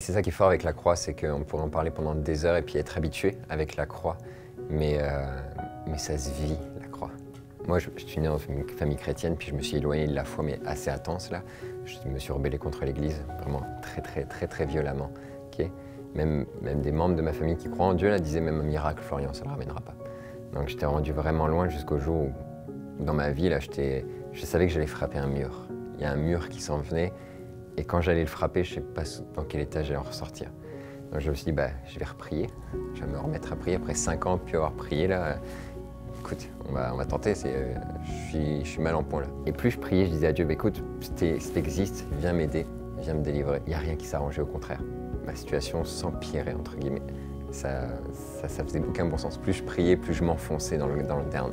C'est ça qui est fort avec la croix, c'est qu'on pourrait en parler pendant des heures et puis être habitué avec la croix, mais ça se vit, la croix. Moi, je suis né dans une famille chrétienne, puis je me suis éloigné de la foi, mais assez intense là. Je me suis rebellé contre l'Église, vraiment très violemment. Okay, même des membres de ma famille qui croient en Dieu là, disaient même un miracle, Florian, ça ne le ramènera pas. Donc j'étais rendu vraiment loin jusqu'au jour où, dans ma vie, là, je savais que j'allais frapper un mur. Il y a un mur qui s'en venait, et quand j'allais le frapper, je ne sais pas dans quel état j'allais en ressortir. Donc je me suis dit, je vais reprier, je vais me remettre à prier. Après 5 ans, puis avoir prié, là, écoute, on va tenter, je suis mal en point là. Et plus je priais, je disais à Dieu, écoute, si t'existes, viens m'aider, viens me délivrer. Il n'y a rien qui s'arrangeait, au contraire. Ma situation s'empirait, entre guillemets. Ça faisait aucun bon sens. Plus je priais, plus je m'enfonçais dans le down.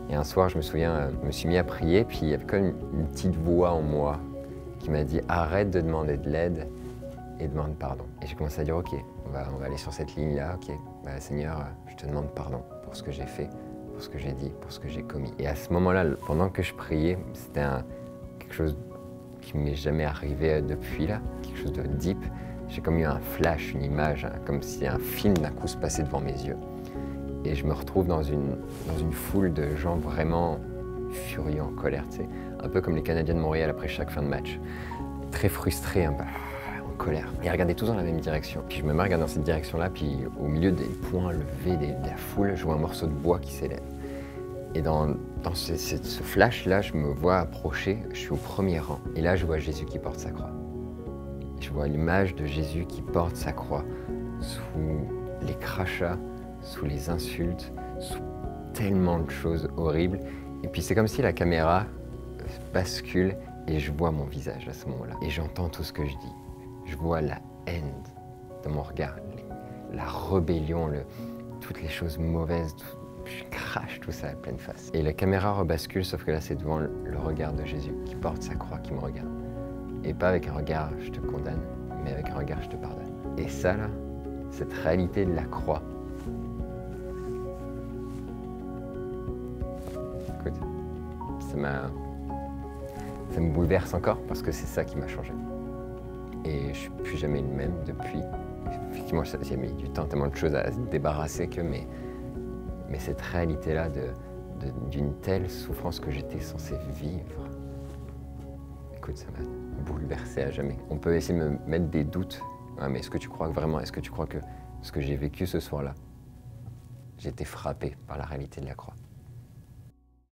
Et un soir, je me souviens, je me suis mis à prier, puis il y avait comme une petite voix en moi qui m'a dit, arrête de demander de l'aide et demande pardon. Et j'ai commencé à dire, ok, on va aller sur cette ligne-là, ok, Seigneur, je te demande pardon pour ce que j'ai fait, pour ce que j'ai dit, pour ce que j'ai commis. Et à ce moment-là, pendant que je priais, c'était quelque chose qui ne m'est jamais arrivé depuis là, quelque chose de deep. J'ai comme eu un flash, une image, comme si un film d'un coup se passait devant mes yeux. Et je me retrouve dans une foule de gens vraiment furieux, en colère, tu sais, un peu comme les Canadiens de Montréal après chaque fin de match. Très frustrés, un peu en colère. Et ils regardaient tous dans la même direction. Puis je me mets à regarder dans cette direction-là, puis au milieu des poings levés de la foule, je vois un morceau de bois qui s'élève. Et dans ce flash-là, je me vois approcher, je suis au premier rang. Et là, je vois Jésus qui porte sa croix. Je vois l'image de Jésus qui porte sa croix sous les crachats, sous les insultes, sous tellement de choses horribles. Et puis c'est comme si la caméra bascule et je vois mon visage à ce moment-là. Et j'entends tout ce que je dis. Je vois la haine de mon regard, la rébellion, toutes les choses mauvaises. Je crache tout ça à pleine face. Et la caméra rebascule, sauf que là c'est devant le regard de Jésus qui porte sa croix, qui me regarde. Et pas avec un regard je te condamne, mais avec un regard je te pardonne. Et ça là, cette réalité de la croix, écoute, ça me bouleverse encore parce que c'est ça qui m'a changé. Et je suis plus jamais le même depuis. Effectivement, j'ai mis du temps, tellement de choses à se débarrasser mais cette réalité-là d'une telle souffrance que j'étais censé vivre, écoute, ça m'a bouleversé à jamais. On peut essayer de me mettre des doutes. Ah, mais est-ce que tu crois vraiment, est-ce que tu crois que ce que j'ai vécu ce soir-là, j'ai été frappé par la réalité de la croix?